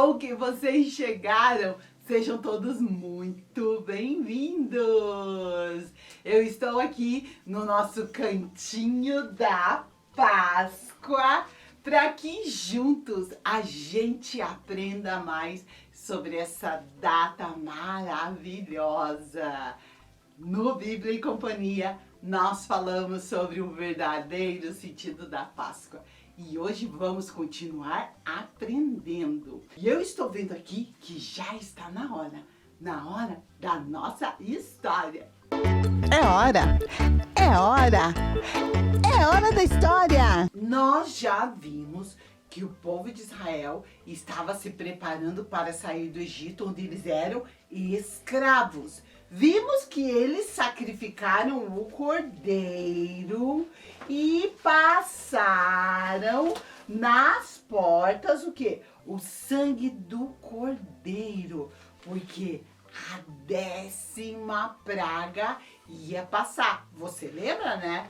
bom que vocês chegaram. Sejam todos muito bem-vindos. Eu estou aqui no nosso cantinho da Páscoa para que juntos a gente aprenda mais sobre essa data maravilhosa. No Bíblia e Companhia, nós falamos sobre o verdadeiro sentido da Páscoa. E hoje vamos continuar aprendendo. E eu estou vendo aqui que já está na hora da nossa história. É hora da história! Nós já vimos que o povo de Israel estava se preparando para sair do Egito, onde eles eram escravos. Vimos que eles sacrificaram o cordeiro e passaram nas portas o quê? O sangue do cordeiro, porque a 10ª praga ia passar. Você lembra, né?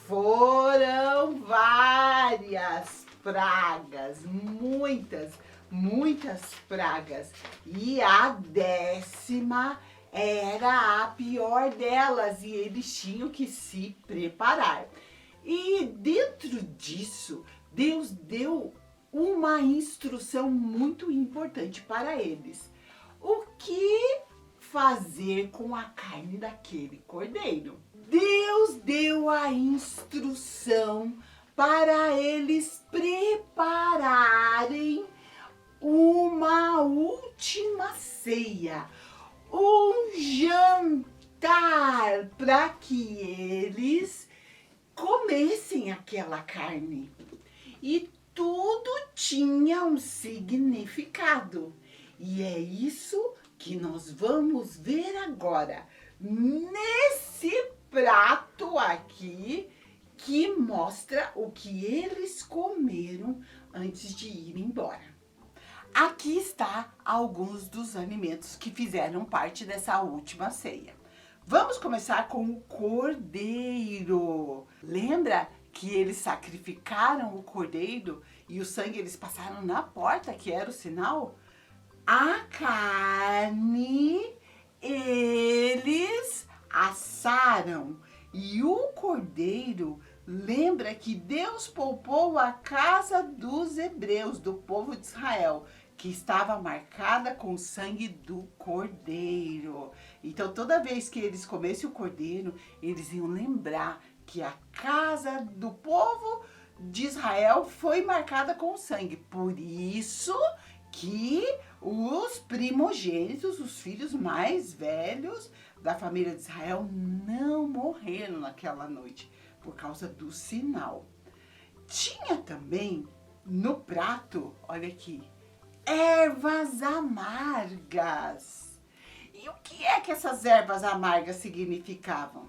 Foram várias pragas, muitas pragas. E a 10ª era a pior delas e eles tinham que se preparar. E dentro disso, Deus deu uma instrução muito importante para eles. O que fazer com a carne daquele cordeiro? Deus deu a instrução para eles prepararem uma última ceia, um jantar para que eles comessem aquela carne. E tudo tinha um significado. E é isso que nós vamos ver agora, nesse prato aqui, que mostra o que eles comeram antes de ir embora. Aqui está alguns dos alimentos que fizeram parte dessa última ceia. Vamos começar com o cordeiro. Lembra que eles sacrificaram o cordeiro e o sangue eles passaram na porta, que era o sinal? A carne eles assaram e o cordeiro, lembra que Deus poupou a casa dos hebreus, do povo de Israel, que estava marcada com o sangue do cordeiro. Então, toda vez que eles comessem o cordeiro, eles iam lembrar que a casa do povo de Israel foi marcada com sangue. Por isso que os primogênitos, os filhos mais velhos da família de Israel, não morreram naquela noite por causa do sinal. Tinha também no prato, olha aqui, ervas amargas. E o que é que essas ervas amargas significavam?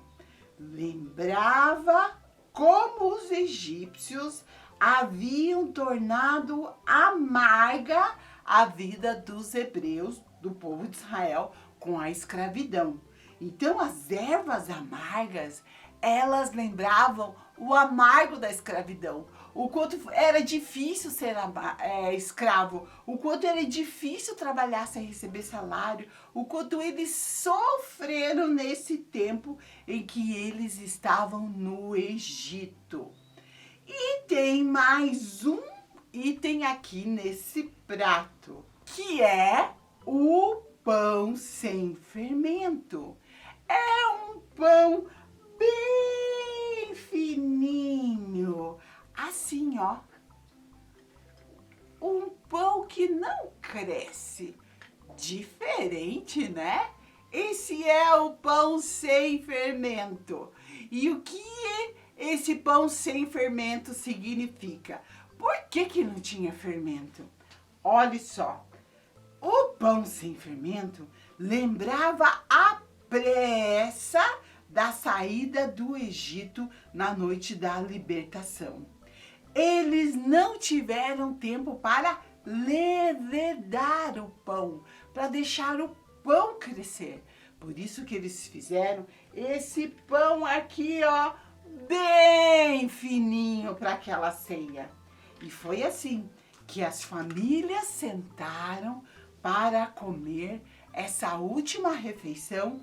Lembrava como os egípcios haviam tornado amarga a vida dos hebreus, do povo de Israel, com a escravidão. Então, as ervas amargas, elas lembravam o amargo da escravidão, o quanto era difícil ser escravo, o quanto era difícil trabalhar sem receber salário, o quanto eles sofreram nesse tempo em que eles estavam no Egito. E tem mais um item aqui nesse prato, que é o pão sem fermento. É um pão bem fininho, assim, ó. Um pão que não cresce. Diferente, né? Esse é o pão sem fermento. E o que esse pão sem fermento significa? Por que não tinha fermento? Olha só. O pão sem fermento lembrava a pressa da saída do Egito na noite da libertação. Eles não tiveram tempo para levedar o pão, para deixar o pão crescer. Por isso que eles fizeram esse pão aqui, ó, bem fininho para aquela ceia. E foi assim que as famílias sentaram para comer essa última refeição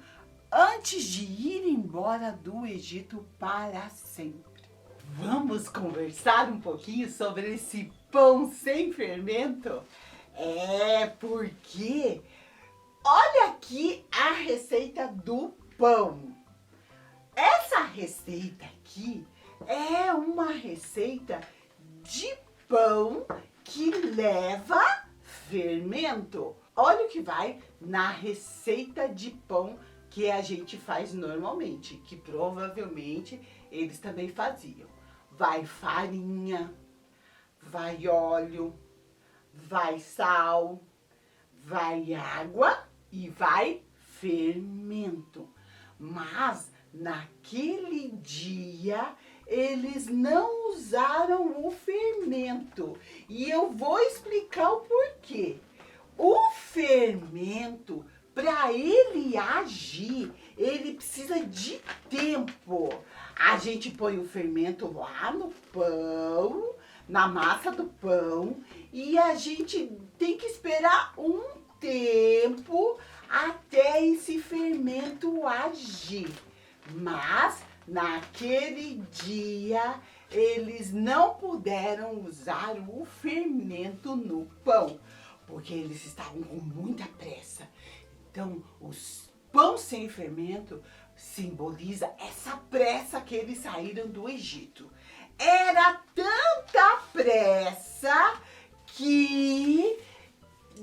antes de ir embora do Egito para sempre. Vamos conversar um pouquinho sobre esse pão sem fermento? Porque olha aqui a receita do pão. Essa receita aqui é uma receita de pão que leva fermento. Olha o que vai na receita de pão que a gente faz normalmente, que provavelmente eles também faziam. Vai farinha, vai óleo, vai sal, vai água e vai fermento. Mas naquele dia eles não usaram o fermento e eu vou explicar o porquê. O fermento, para ele agir, ele precisa de tempo. A gente põe o fermento lá no pão, na massa do pão, e a gente tem que esperar um tempo até esse fermento agir. Mas naquele dia eles não puderam usar o fermento no pão, porque eles estavam com muita pressa. Então, os pão sem fermento simboliza essa pressa que eles saíram do Egito. Era tanta pressa que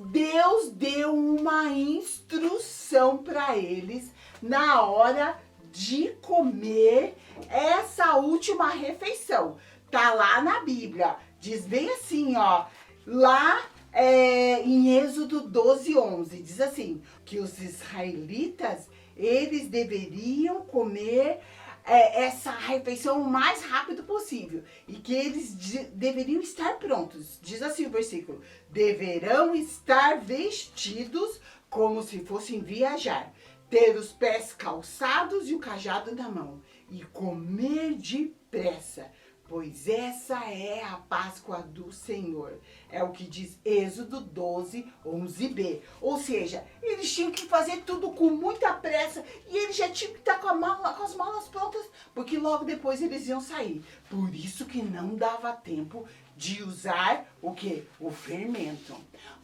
Deus deu uma instrução para eles na hora de comer essa última refeição. Tá lá na Bíblia, diz bem assim, ó, lá em Êxodo 12:11, diz assim, que os israelitas, eles deveriam comer essa refeição o mais rápido possível e que eles deveriam estar prontos. Diz assim o versículo: deverão estar vestidos como se fossem viajar, ter os pés calçados e o cajado na mão e comer depressa, pois essa é a Páscoa do Senhor. É o que diz Êxodo 12:11b. Ou seja, eles tinham que fazer tudo com muita pressa e eles já tinham que estar com as malas prontas, porque logo depois eles iam sair. Por isso que não dava tempo de usar o quê? O fermento.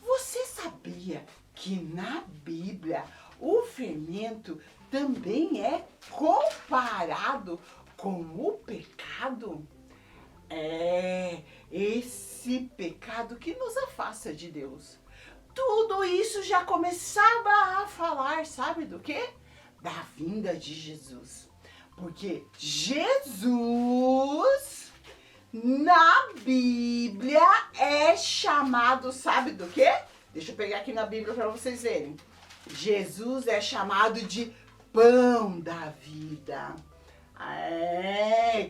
Você sabia que na Bíblia o fermento também é comparado com o pecado? Esse pecado que nos afasta de Deus. Tudo isso já começava a falar, sabe do quê? Da vinda de Jesus. Porque Jesus, na Bíblia, é chamado, sabe do quê? Deixa eu pegar aqui na Bíblia para vocês verem. Jesus é chamado de pão da vida.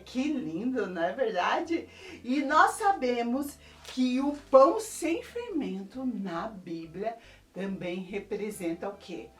Que lindo, não é verdade? E nós sabemos que o pão sem fermento na Bíblia também representa o quê?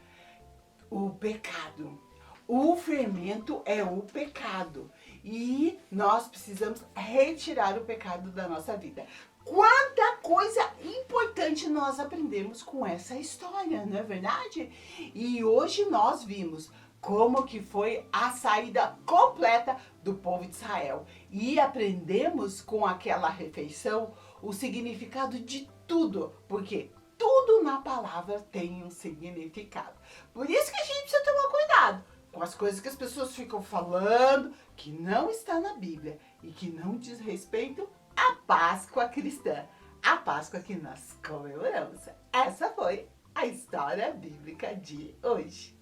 O pecado. O fermento é o pecado e nós precisamos retirar o pecado da nossa vida. Quanta coisa importante nós aprendemos com essa história, não é verdade? E hoje nós vimos como que foi a saída completa do povo de Israel. E aprendemos com aquela refeição o significado de tudo, porque tudo na palavra tem um significado. Por isso que a gente precisa tomar cuidado com as coisas que as pessoas ficam falando, que não está na Bíblia e que não diz respeito à Páscoa cristã, a Páscoa que nós comemoramos. Essa foi a história bíblica de hoje.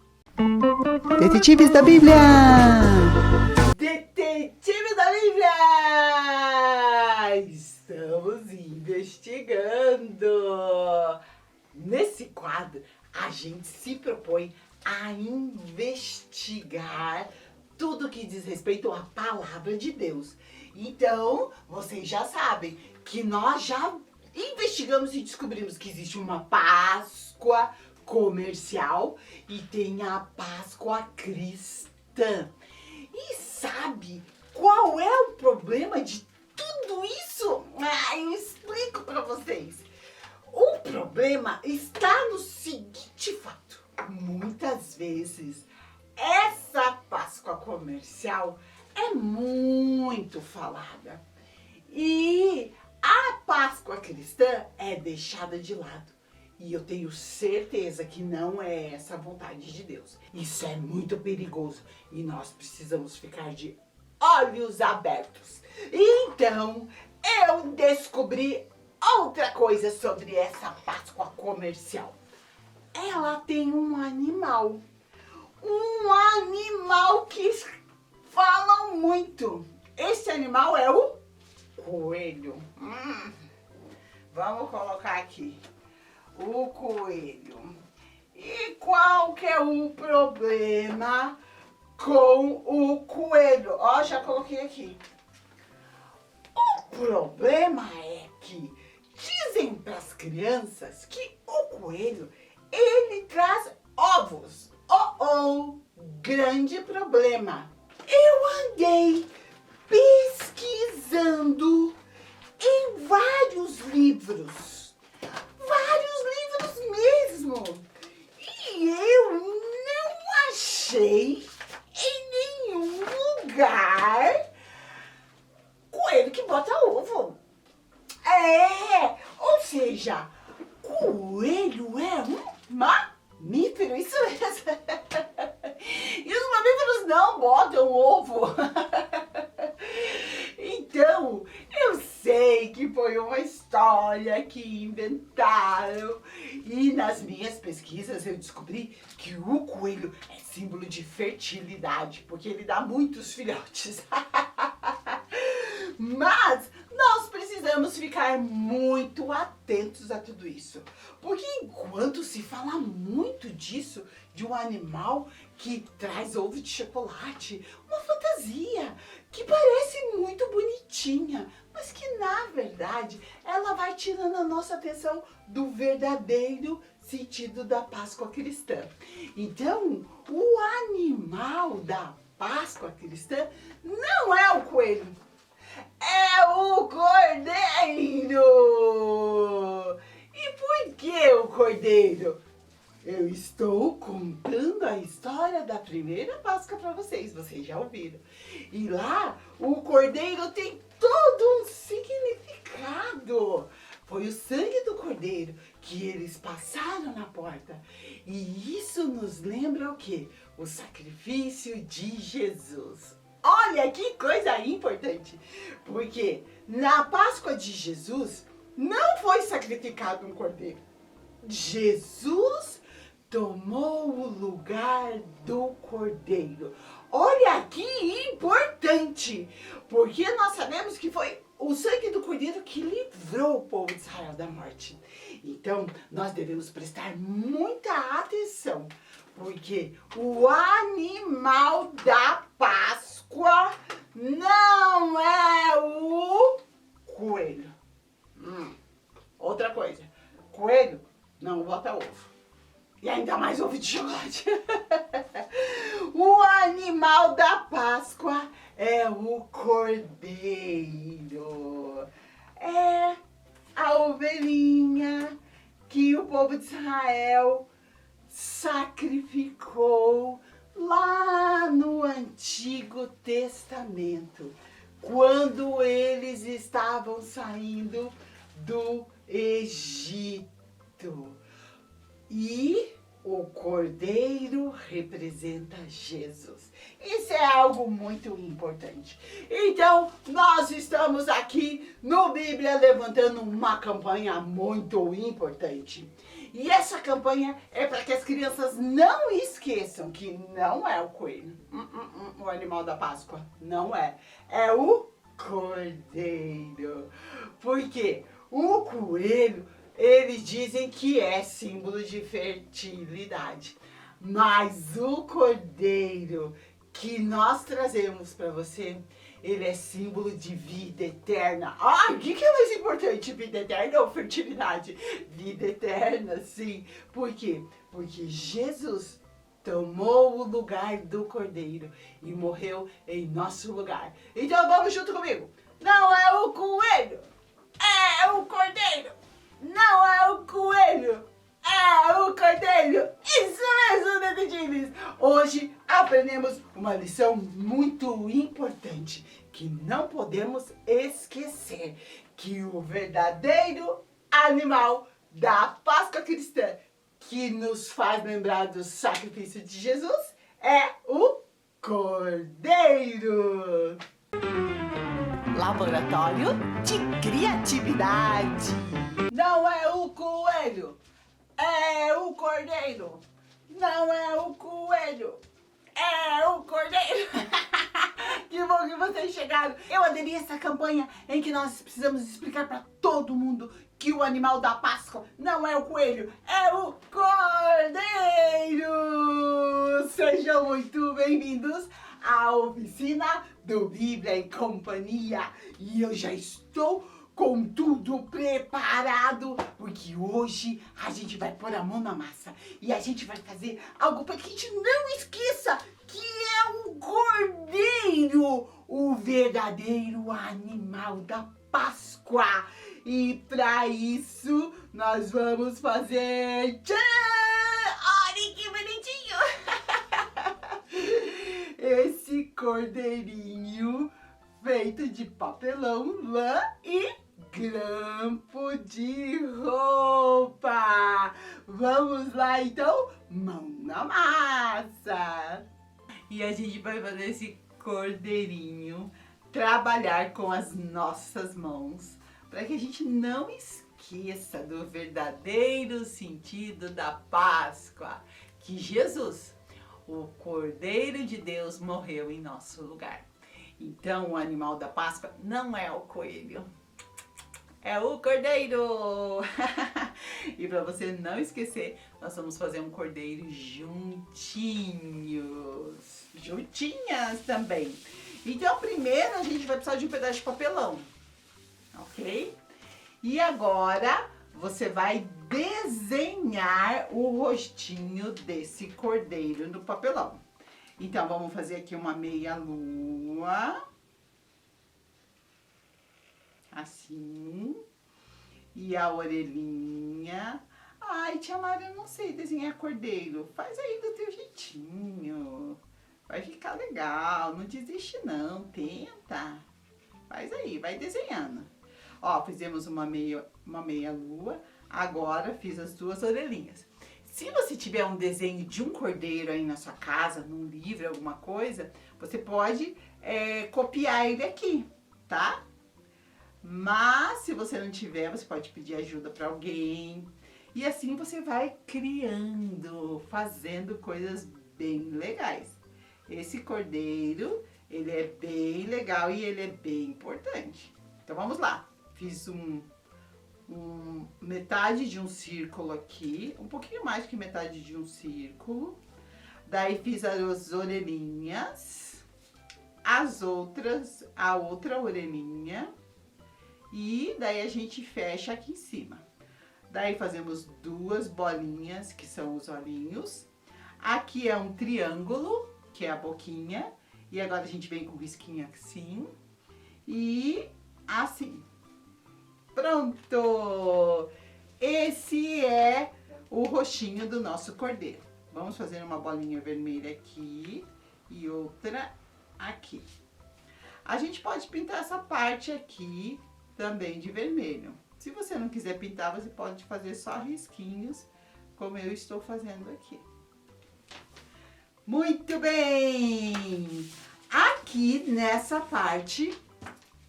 Detetives da Bíblia! Detetive da Bíblia! Estamos investigando! Nesse quadro, a gente se propõe a investigar tudo que diz respeito à palavra de Deus. Então, vocês já sabem que nós já investigamos e descobrimos que existe uma Páscoa comercial e tem a Páscoa cristã. E sabe qual é o problema de tudo isso? Eu explico para vocês. problema está no seguinte fato. Muitas vezes, essa Páscoa comercial é muito falada. E a Páscoa cristã é deixada de lado. E eu tenho certeza que não é essa a vontade de Deus. Isso é muito perigoso e nós precisamos ficar de olhos abertos. Então, eu descobri outra coisa sobre essa Páscoa comercial. Ela tem um animal. Um animal que fala muito. Esse animal é o coelho. Vamos colocar aqui. O coelho. E qual que é o problema com o coelho? Ó, já coloquei aqui. O problema é que dizem para as crianças que o coelho, ele traz ovos. Grande problema. Eu andei pesquisando em vários livros. Mesmo. E eu não achei em nenhum lugar coelho que bota ovo. Ou seja, coelho é um mamífero, isso mesmo. E os mamíferos não botam ovo. Então, eu sei que foi uma história que inventaram. E nas minhas pesquisas eu descobri que o coelho é símbolo de fertilidade, porque ele dá muitos filhotes. Mas nós precisamos ficar muito atentos a tudo isso. Porque enquanto se fala muito disso, de um animal que traz ovo de chocolate, uma fantasia que parece muito bonitinha, mas que na verdade ela vai tirando a nossa atenção do verdadeiro sentido da Páscoa cristã. Então, o animal da Páscoa cristã não é o coelho, é o cordeiro. E por que o cordeiro? Eu estou contando a história da primeira Páscoa para vocês já ouviram. E lá, o cordeiro tem todo um significado. Foi o sangue do cordeiro que eles passaram na porta. E isso nos lembra o quê? O sacrifício de Jesus. Olha que coisa importante, porque na Páscoa de Jesus não foi sacrificado um cordeiro. Jesus tomou o lugar do cordeiro. Olha que importante, porque nós sabemos que foi o sangue do cordeiro que livrou o povo de Israel da morte. Então, nós devemos prestar muita atenção, porque o animal da Páscoa não é o coelho. Outra coisa, coelho não bota ovo. E ainda mais ovo de chocolate. O animal da Páscoa é o cordeiro. É a ovelhinha que o povo de Israel sacrificou lá no Antigo Testamento, quando eles estavam saindo do Egito. E o cordeiro representa Jesus. Isso é algo muito importante. Então, nós estamos aqui no Bíblia levantando uma campanha muito importante. E essa campanha é para que as crianças não esqueçam que não é o coelho, o animal da Páscoa. Não é. É o cordeiro. Porque o coelho, eles dizem que é símbolo de fertilidade. Mas o cordeiro que nós trazemos para você, ele é símbolo de vida eterna. O que é mais importante? Vida eterna ou fertilidade? Vida eterna, sim. Por quê? Porque Jesus tomou o lugar do cordeiro e morreu em nosso lugar. Então vamos junto comigo. Não é o coelho, é o cordeiro. Não é o coelho, uma lição muito importante que não podemos esquecer, que o verdadeiro animal da Páscoa cristã que nos faz lembrar do sacrifício de Jesus é o Cordeiro. Laboratório de Criatividade. Não é o coelho, é o cordeiro. Não é o coelho, é o cordeiro. Que bom que vocês chegaram. Eu aderi a essa campanha em que nós precisamos explicar para todo mundo que o animal da Páscoa não é o coelho, é o cordeiro. Sejam muito bem-vindos à oficina do Bíblia e Companhia. E eu já estou com tudo preparado, porque hoje a gente vai pôr a mão na massa e a gente vai fazer algo para que a gente não esqueça, que é o cordeiro, o verdadeiro animal da Páscoa. E para isso nós vamos fazer... Tcharam! Olha que bonitinho! Esse cordeirinho feito de papelão, lã e grampo de roupa. Vamos lá então, mão na massa. E a gente vai fazer esse cordeirinho trabalhar com as nossas mãos, para que a gente não esqueça do verdadeiro sentido da Páscoa, que Jesus, o Cordeiro de Deus, morreu em nosso lugar. Então, o animal da Páscoa não é o coelho, é o cordeiro. E para você não esquecer, nós vamos fazer um cordeiro juntinhos, juntinhas também. Então, primeiro a gente vai precisar de um pedaço de papelão, ok? E agora você vai desenhar o rostinho desse cordeiro no papelão. Então, vamos fazer aqui uma meia lua, assim, e a orelhinha. Ai, tia Mari, eu não sei desenhar cordeiro, faz aí do teu jeitinho, vai ficar legal, não desiste não, tenta, faz aí, vai desenhando. Ó, fizemos uma meia lua, agora fiz as duas orelhinhas. Se você tiver um desenho de um cordeiro aí na sua casa, num livro, alguma coisa, você pode copiar ele aqui, tá? Mas se você não tiver, você pode pedir ajuda para alguém. E assim você vai criando, fazendo coisas bem legais. Esse cordeiro, ele é bem legal e ele é bem importante. Então vamos lá. Fiz metade de um círculo aqui, um pouquinho mais que metade de um círculo. Daí fiz as orelhinhas, a outra orelhinha, e daí a gente fecha aqui em cima. Daí fazemos duas bolinhas, que são os olhinhos. Aqui é um triângulo, que é a boquinha, e agora a gente vem com o risquinho assim e assim. Pronto! Esse é o rostinho do nosso cordeiro. Vamos fazer uma bolinha vermelha aqui e outra aqui. A gente pode pintar essa parte aqui também de vermelho. Se você não quiser pintar, você pode fazer só risquinhos, como eu estou fazendo aqui. Muito bem! Aqui nessa parte,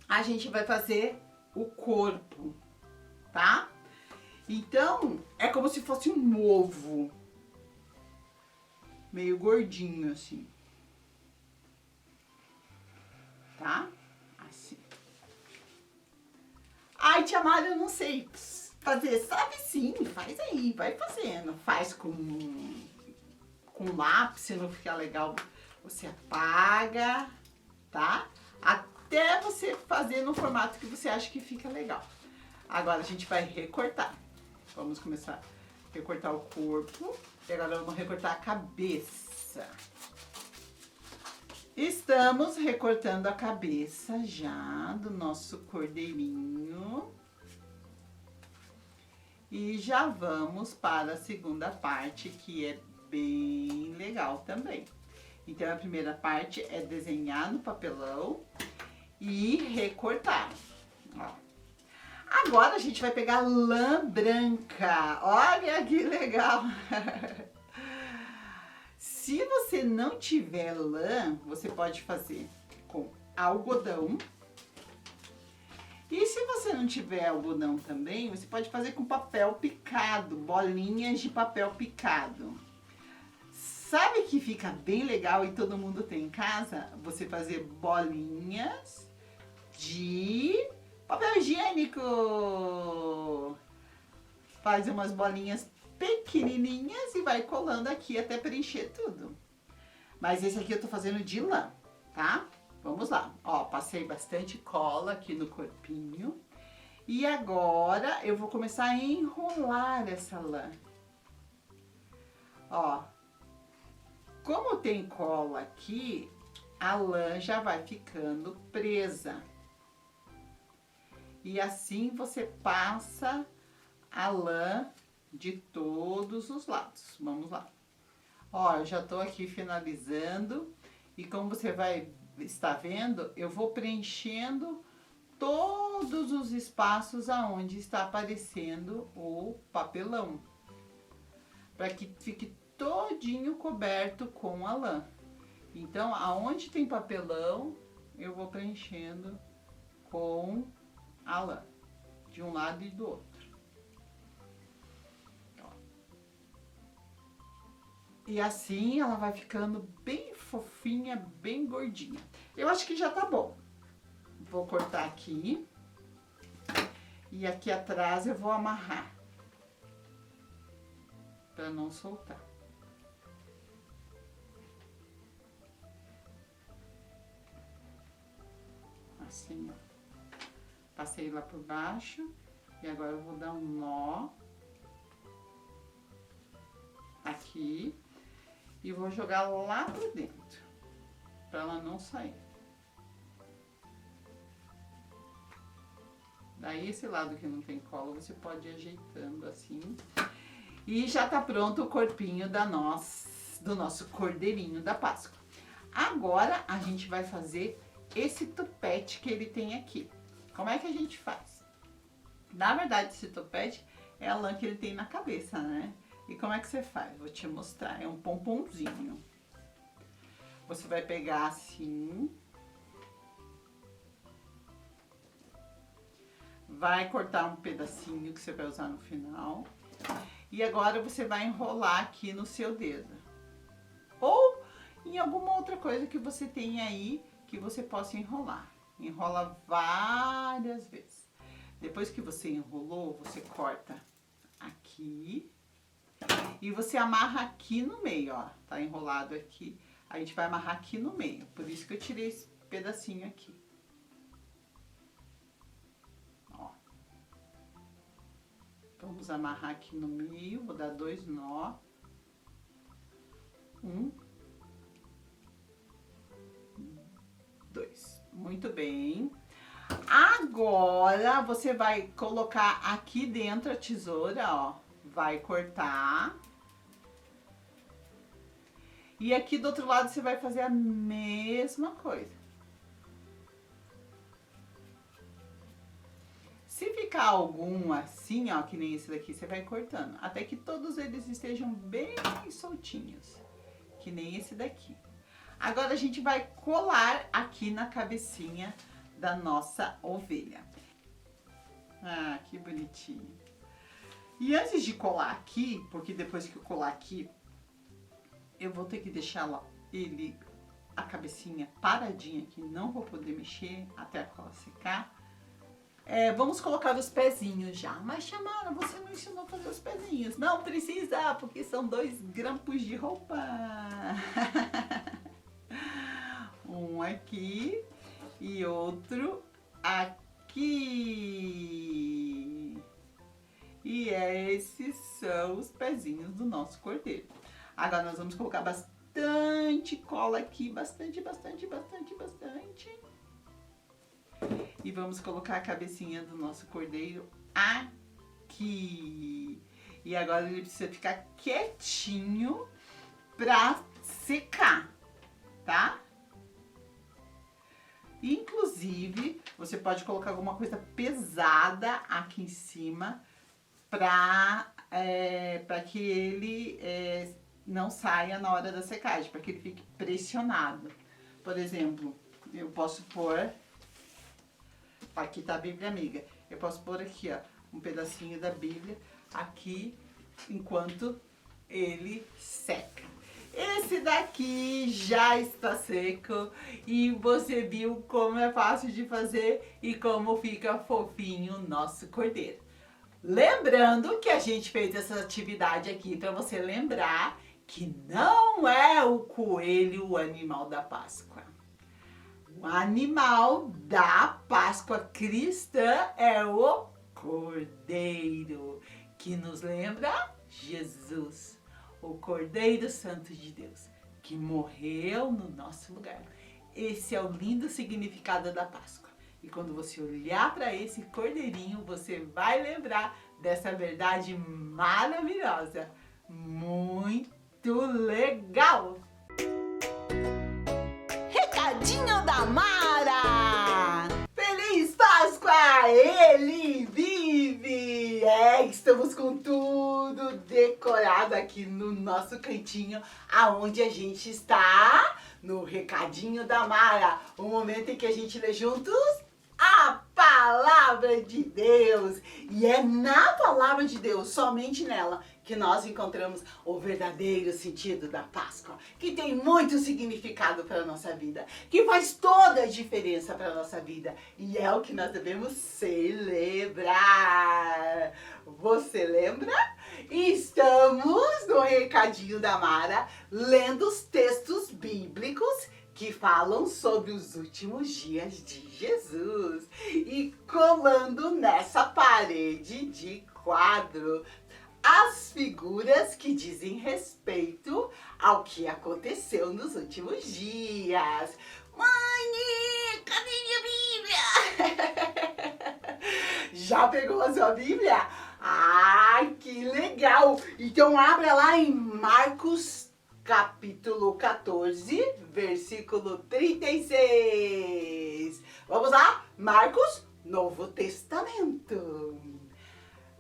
a gente vai fazer o corpo, tá? Então, é como se fosse um ovo, meio gordinho assim, tá? Assim. Ai, tia Mari, eu não sei fazer. Sabe sim, faz aí, vai fazendo. Faz com lápis, se não ficar legal, você apaga, tá? Até você fazer no formato que você acha que fica legal. Agora a gente vai recortar. Vamos começar a recortar o corpo. E agora vamos recortar a cabeça. Estamos recortando a cabeça já do nosso cordeirinho. E já vamos para a segunda parte, que é bem legal também. Então, a primeira parte é desenhar no papelão e recortar. Ó. Agora, a gente vai pegar lã branca. Olha que legal! Se você não tiver lã, você pode fazer com algodão. E se você não tiver algodão também, você pode fazer com papel picado, bolinhas de papel picado. Sabe que fica bem legal e todo mundo tem em casa? Você fazer bolinhas de papel higiênico. Faz umas bolinhas pequenininhas e vai colando aqui até preencher tudo. Mas esse aqui eu tô fazendo de lã, tá? Vamos lá. Ó, passei bastante cola aqui no corpinho. E agora eu vou começar a enrolar essa lã. Ó, como tem cola aqui, a lã já vai ficando presa. E assim você passa a lã de todos os lados. Vamos lá. Ó, eu já tô aqui finalizando. E como você vai estar vendo, eu vou preenchendo todos os espaços aonde está aparecendo o papelão. Para que fique todinho coberto com a lã. Então, aonde tem papelão, eu vou preenchendo com a lã, de um lado e do outro. Ó. E assim ela vai ficando bem fofinha, bem gordinha. Eu acho que já tá bom. Vou cortar aqui. E aqui atrás eu vou amarrar. Para não soltar. Assim, ó. Passei lá por baixo. E agora eu vou dar um nó. Aqui. E vou jogar lá por dentro. Para ela não sair. Daí esse lado que não tem cola, você pode ir ajeitando assim. E já tá pronto o corpinho do nosso cordeirinho da Páscoa. Agora a gente vai fazer esse tupete que ele tem aqui. Como é que a gente faz? Na verdade, esse tupete é a lã que ele tem na cabeça, né? E como é que você faz? Vou te mostrar. É um pomponzinho. Você vai pegar assim. Vai cortar um pedacinho que você vai usar no final. E agora você vai enrolar aqui no seu dedo. Ou em alguma outra coisa que você tenha aí que você possa enrolar. Enrola várias vezes. Depois que você enrolou, você corta aqui. E você amarra aqui no meio, ó. Tá enrolado aqui. A gente vai amarrar aqui no meio. Por isso que eu tirei esse pedacinho aqui. Ó. Vamos amarrar aqui no meio. Vou dar 2 nó. 1, 2. Muito bem. Agora você vai colocar aqui dentro a tesoura, ó. Vai cortar. E aqui do outro lado você vai fazer a mesma coisa. Se ficar algum assim, ó, que nem esse daqui, você vai cortando. Até que todos eles estejam bem soltinhos. Que nem esse daqui. Agora a gente vai colar aqui na cabecinha da nossa ovelha. Ah, que bonitinho. E antes de colar aqui, porque depois que eu colar aqui, eu vou ter que deixar a cabecinha paradinha aqui, não vou poder mexer até a cola secar. Vamos colocar os pezinhos já. Mas, Chamara, você não ensinou a fazer os pezinhos. Não precisa, porque são 2 grampos de roupa. Um aqui e outro aqui. E esses são os pezinhos do nosso cordeiro. Agora nós vamos colocar bastante cola aqui, bastante. E vamos colocar a cabecinha do nosso cordeiro aqui. E agora ele precisa ficar quietinho pra secar. tá? Inclusive, você pode colocar alguma coisa pesada aqui em cima para que ele não saia na hora da secagem, para que ele fique pressionado. Por exemplo, eu posso pôr, aqui tá a Bíblia Amiga, eu posso pôr aqui, ó, um pedacinho da Bíblia aqui enquanto ele seca. Esse daqui já está seco e você viu como é fácil de fazer e como fica fofinho o nosso cordeiro. Lembrando que a gente fez essa atividade aqui para você lembrar que não é o coelho o animal da Páscoa. O animal da Páscoa cristã é o cordeiro, que nos lembra Jesus, o Cordeiro Santo de Deus, que morreu no nosso lugar. Esse é o lindo significado da Páscoa. E quando você olhar para esse cordeirinho, você vai lembrar dessa verdade maravilhosa. Muito legal! Recadinho da Mara! Feliz Páscoa! Ele vive! Estamos com tudo decorado aqui no nosso cantinho, aonde a gente está no Recadinho da Mara, o momento em que a gente lê juntos a Palavra de Deus. E é na Palavra de Deus, somente nela, que nós encontramos o verdadeiro sentido da Páscoa, que tem muito significado para a nossa vida, que faz toda a diferença para a nossa vida, e é o que nós devemos celebrar. Você lembra? Estamos no Recadinho da Mara, lendo os textos bíblicos que falam sobre os últimos dias de Jesus e colando nessa parede de quadro as figuras que dizem respeito ao que aconteceu nos últimos dias. Mãe, cadê minha Bíblia? Já pegou a sua Bíblia? Ai, que legal! Então abra lá em Marcos capítulo 14, versículo 36. Vamos lá? Marcos, Novo Testamento.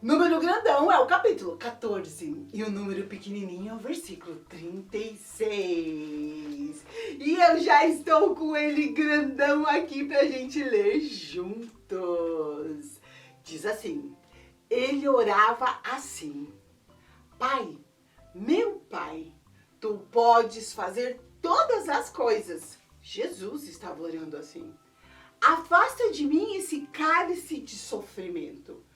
Número grandão é o capítulo 14 e o número pequenininho é o versículo 36. E eu já estou com ele grandão aqui pra gente ler juntos. Diz assim: ele orava assim: Pai, meu Pai, tu podes fazer todas as coisas. Jesus estava orando assim. Afasta de mim esse cálice de sofrimento.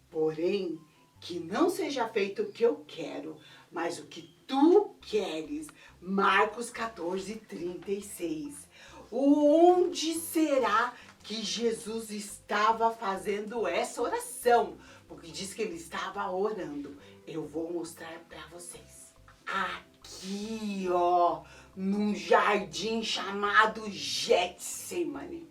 Porém, que não seja feito o que eu quero, mas o que tu queres. Marcos 14, 36. Onde será que Jesus estava fazendo essa oração? Porque diz que ele estava orando. Eu vou mostrar para vocês. Aqui, ó, num jardim chamado Getsemane.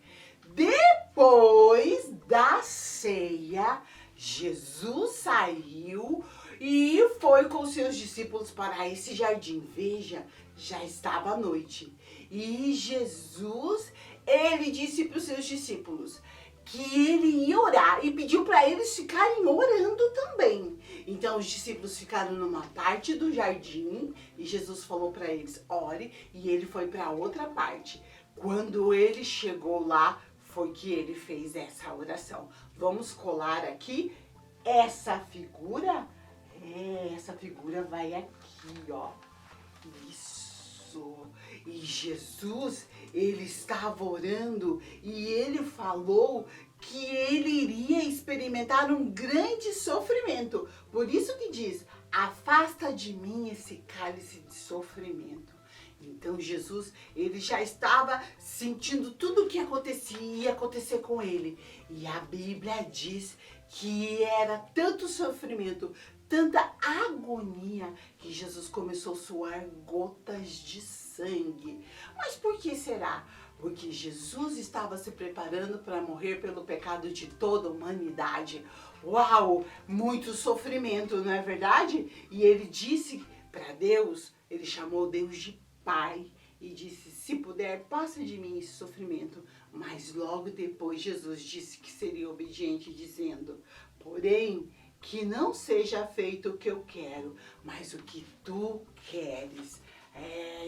Depois da ceia, Jesus saiu e foi com seus discípulos para esse jardim. Veja, já estava à noite. E Jesus, ele disse para os seus discípulos que ele ia orar e pediu para eles ficarem orando também. Então os discípulos ficaram numa parte do jardim e Jesus falou para eles: ore, e ele foi para outra parte. Quando ele chegou lá, foi que ele fez essa oração. Vamos colar aqui essa figura? Essa figura vai aqui, ó. Isso. E Jesus, ele estava orando e ele falou que ele iria experimentar um grande sofrimento. Por isso que diz: afasta de mim esse cálice de sofrimento. Então Jesus, ele já estava sentindo tudo o que ia acontecer com ele. E a Bíblia diz que era tanto sofrimento, tanta agonia, que Jesus começou a suar gotas de sangue. Mas por que será? Porque Jesus estava se preparando para morrer pelo pecado de toda a humanidade. Uau! Muito sofrimento, não é verdade? E ele disse para Deus, ele chamou Deus de Pai, e disse: se puder, passa de mim esse sofrimento. Mas logo depois Jesus disse que seria obediente, dizendo: porém, que não seja feito o que eu quero, mas o que tu queres.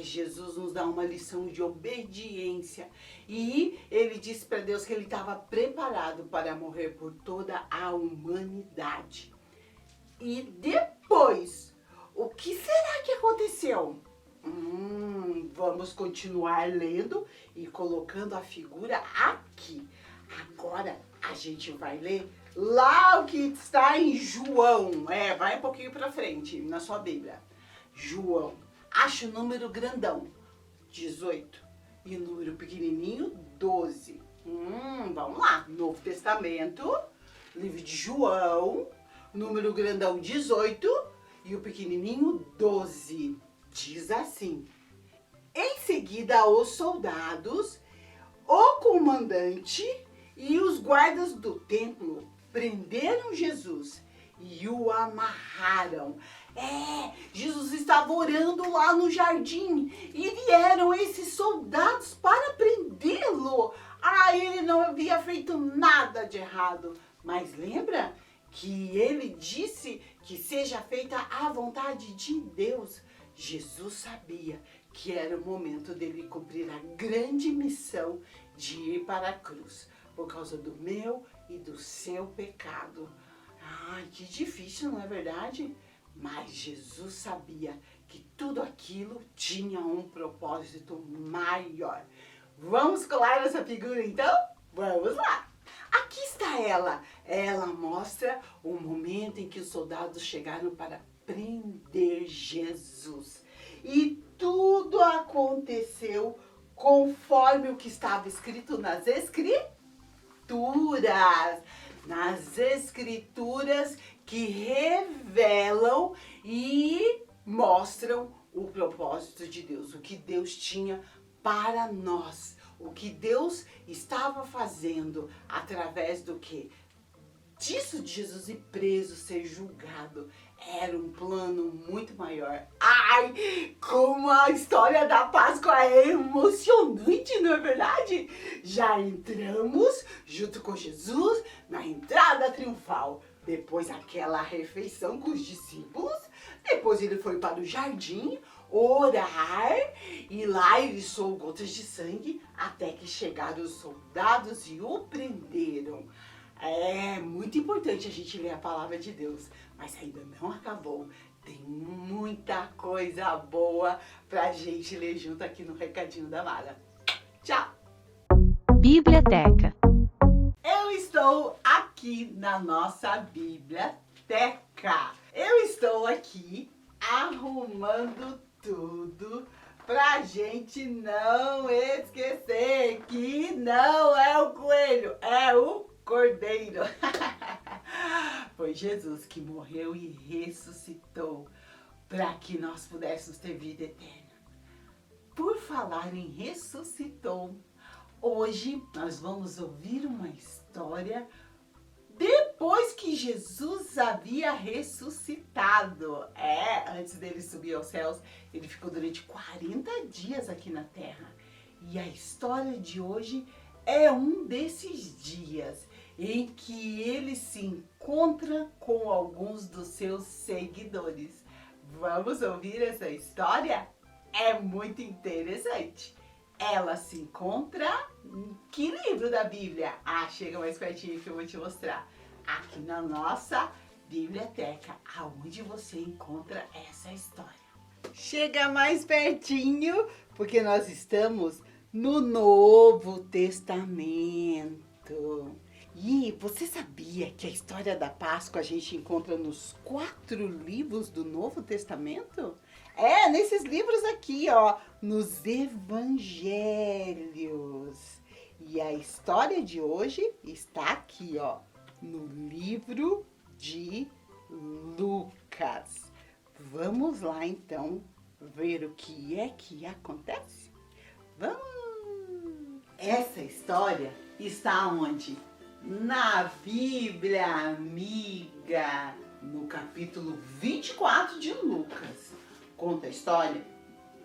Jesus nos dá uma lição de obediência. E ele disse para Deus que ele estava preparado para morrer por toda a humanidade. E depois, o que será que aconteceu? Vamos continuar lendo e colocando a figura aqui. Agora a gente vai ler lá o que está em João. Vai um pouquinho para frente na sua Bíblia. João. Acha o número grandão, 18. E o número pequenininho, 12. Vamos lá. Novo Testamento, livro de João, número grandão, 18. E o pequenininho, 12. Diz assim: em seguida, os soldados, o comandante e os guardas do templo prenderam Jesus e o amarraram. Jesus estava orando lá no jardim e vieram esses soldados para prendê-lo. Ele não havia feito nada de errado. Mas lembra que ele disse que seja feita a vontade de Deus? Jesus sabia que era o momento dele cumprir a grande missão de ir para a cruz, por causa do meu e do seu pecado. Que difícil, não é verdade? Mas Jesus sabia que tudo aquilo tinha um propósito maior. Vamos colar essa figura então? Vamos lá! Aqui está ela. Ela mostra o momento em que os soldados chegaram para prender Jesus. E tudo aconteceu conforme o que estava escrito nas Escrituras. Nas Escrituras que revelam e mostram o propósito de Deus, o que Deus tinha para nós, o que Deus estava fazendo através do que? Disso de Jesus ir preso, ser julgado, era um plano muito maior. Como a história da Páscoa é emocionante, não é verdade? Já entramos junto com Jesus na entrada triunfal. Depois aquela refeição com os discípulos. Depois ele foi para o jardim orar e lá ele soou gotas de sangue até que chegaram os soldados e o prenderam. É muito importante a gente ler a palavra de Deus, mas ainda não acabou. Tem muita coisa boa pra gente ler junto aqui no Recadinho da Mara. Tchau! Biblioteca. Eu estou aqui na nossa biblioteca. Eu estou aqui arrumando tudo pra gente não esquecer que não é o coelho, é o Cordeiro. Foi Jesus que morreu e ressuscitou para que nós pudéssemos ter vida eterna. Por falar em ressuscitou, hoje nós vamos ouvir uma história depois que Jesus havia ressuscitado. Antes dele subir aos céus, ele ficou durante 40 dias aqui na terra. E a história de hoje é um desses dias em que ele se encontra com alguns dos seus seguidores. Vamos ouvir essa história? É muito interessante. Ela se encontra em que livro da Bíblia? Chega mais pertinho que eu vou te mostrar. Aqui na nossa biblioteca, aonde você encontra essa história. Chega mais pertinho, porque nós estamos no Novo Testamento. E você sabia que a história da Páscoa a gente encontra nos 4 livros do Novo Testamento? Nesses livros aqui, nos Evangelhos. E a história de hoje está aqui, no livro de Lucas. Vamos lá, então, ver o que é que acontece? Vamos! Essa história está onde? Na Bíblia Amiga, no capítulo 24 de Lucas. Conta a história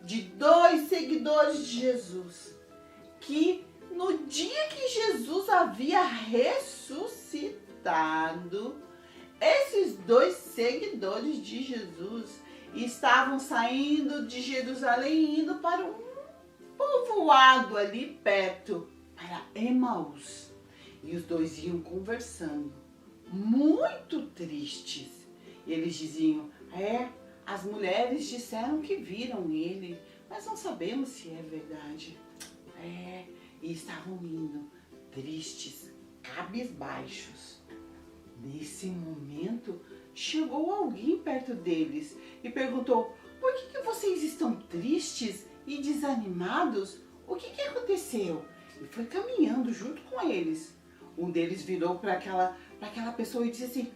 de 2 seguidores de Jesus, que no dia que Jesus havia ressuscitado, esses 2 seguidores de Jesus estavam saindo de Jerusalém, indo para um povoado ali perto, para Emaús. E os 2 iam conversando, muito tristes. E eles diziam, as mulheres disseram que viram ele, mas não sabemos se é verdade. E estavam indo, tristes, cabisbaixos. Nesse momento, chegou alguém perto deles e perguntou, por que vocês estão tristes e desanimados? O que aconteceu? E foi caminhando junto com eles. Um deles virou para aquela pessoa e disse assim,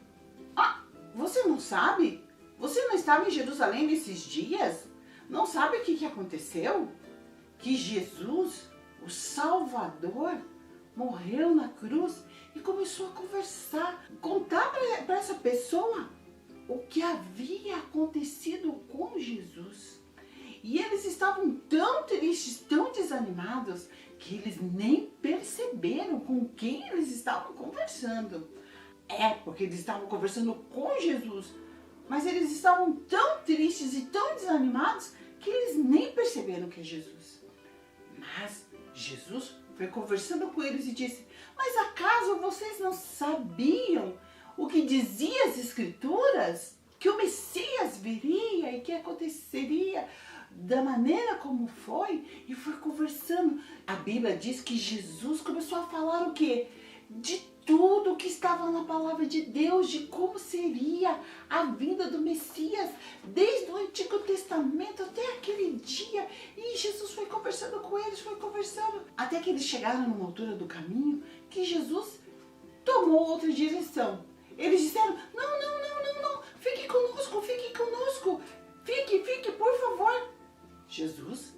você não sabe? Você não estava em Jerusalém nesses dias? Não sabe o que aconteceu? Que Jesus, o Salvador, morreu na cruz e começou a conversar, contar para essa pessoa o que havia acontecido com Jesus. E eles estavam tão tristes, tão desanimados, que eles nem perceberam com quem eles estavam conversando. Porque eles estavam conversando com Jesus, mas eles estavam tão tristes e tão desanimados que eles nem perceberam que é Jesus. Mas Jesus foi conversando com eles e disse, mas acaso vocês não sabiam o que dizia as Escrituras? Que o Messias viria e que aconteceria da maneira como foi? E foi conversando. A Bíblia diz que Jesus começou a falar o quê? De tudo que estava na palavra de Deus, de como seria a vinda do Messias, desde o Antigo Testamento até aquele dia. E Jesus foi conversando com eles, foi conversando, até que eles chegaram numa altura do caminho que Jesus tomou outra direção. Eles disseram, não, fique conosco, fique, por favor. Jesus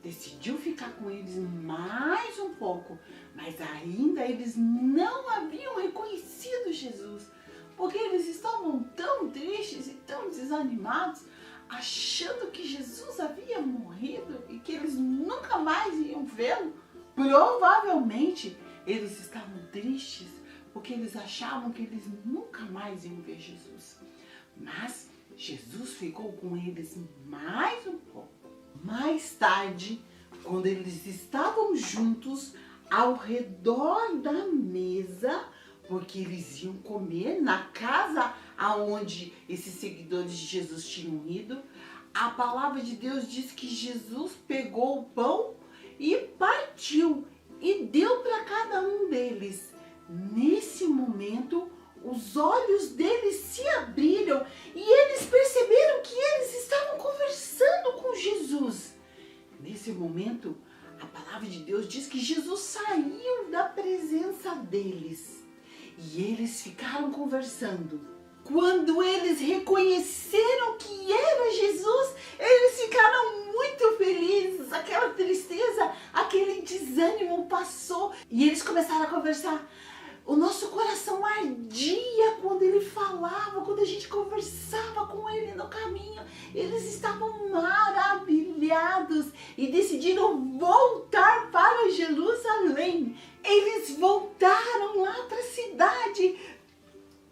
decidiu ficar com eles mais um pouco, mas ainda eles não haviam reconhecido Jesus, porque eles estavam tão tristes e tão desanimados, achando que Jesus havia morrido e que eles nunca mais iam vê-lo. Provavelmente eles estavam tristes porque eles achavam que eles nunca mais iam ver Jesus. Mas Jesus ficou com eles mais um pouco. Mais tarde, quando eles estavam juntos ao redor da mesa, porque eles iam comer na casa aonde esses seguidores de Jesus tinham ido, a palavra de Deus diz que Jesus pegou o pão e partiu e deu para cada um deles. Nesse momento, os olhos deles se abriram e eles perceberam que eles estavam conversando com Jesus. Nesse momento, a palavra de Deus diz que Jesus saiu da presença deles e eles ficaram conversando. Quando eles reconheceram que era Jesus, eles ficaram muito felizes. Aquela tristeza, aquele desânimo passou e eles começaram a conversar. O nosso coração ardia quando ele falava, quando a gente conversava com ele no caminho. Eles estavam maravilhados e decidiram voltar para Jerusalém. Eles voltaram lá para a cidade,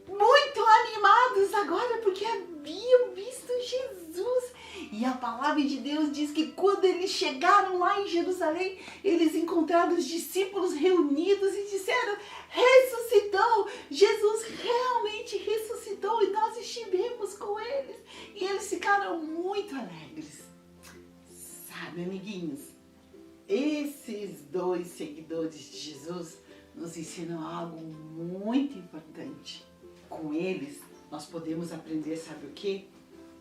muito animados agora porque haviam visto Jesus. E a palavra de Deus diz que quando eles chegaram lá em Jerusalém, eles encontraram os discípulos reunidos e disseram, ressuscitou, Jesus realmente ressuscitou e nós estivemos com eles. E eles ficaram muito alegres. Sabe, amiguinhos, esses 2 seguidores de Jesus nos ensinam algo muito importante. Com eles, nós podemos aprender, sabe o quê?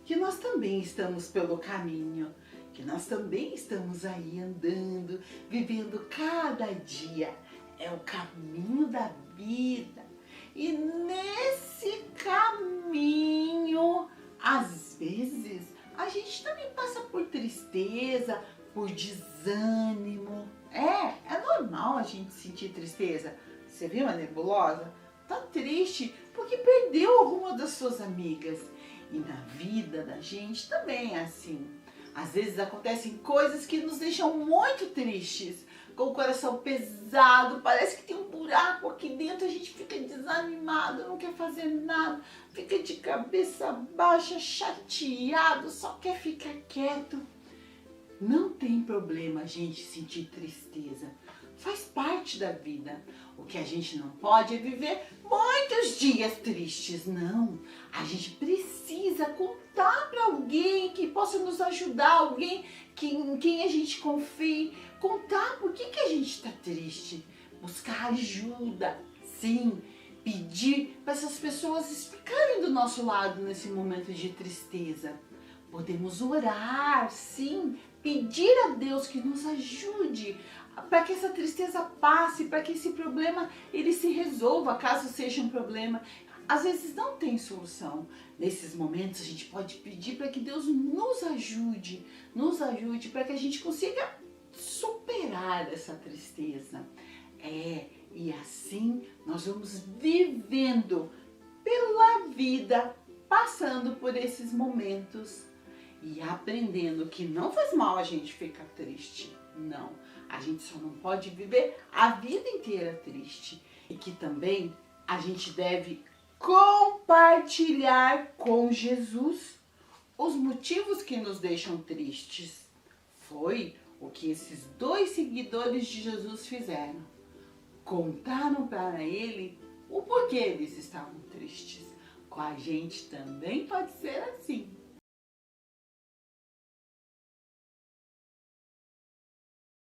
Que nós também estamos pelo caminho, que nós também estamos aí andando, vivendo cada dia. É o caminho da vida. E nesse caminho, às vezes, a gente também passa por tristeza, por desânimo. É normal a gente sentir tristeza. Você viu a nebulosa? Tá triste porque perdeu alguma das suas amigas. E na vida da gente também é assim. Às vezes acontecem coisas que nos deixam muito tristes, com o coração pesado, parece que tem um buraco aqui dentro, a gente fica desanimado, não quer fazer nada, fica de cabeça baixa, chateado, só quer ficar quieto. Não tem problema a gente sentir tristeza, faz parte da vida. O que a gente não pode é viver muitos dias tristes, não. A gente precisa contar para alguém que possa nos ajudar, alguém em quem a gente confie, contar por que a gente está triste, buscar ajuda, sim, pedir para essas pessoas explicarem do nosso lado nesse momento de tristeza. Podemos orar, sim, pedir a Deus que nos ajude para que essa tristeza passe, para que esse problema ele se resolva, caso seja um problema. Às vezes não tem solução. Nesses momentos a gente pode pedir para que Deus nos ajude para que a gente consiga superar essa tristeza. E assim nós vamos vivendo pela vida, passando por esses momentos e aprendendo que não faz mal a gente ficar triste, não. A gente só não pode viver a vida inteira triste. E que também a gente deve compartilhar com Jesus os motivos que nos deixam tristes. Foi o que esses 2 seguidores de Jesus fizeram. Contaram para ele o porquê eles estavam tristes. Com a gente também pode ser assim.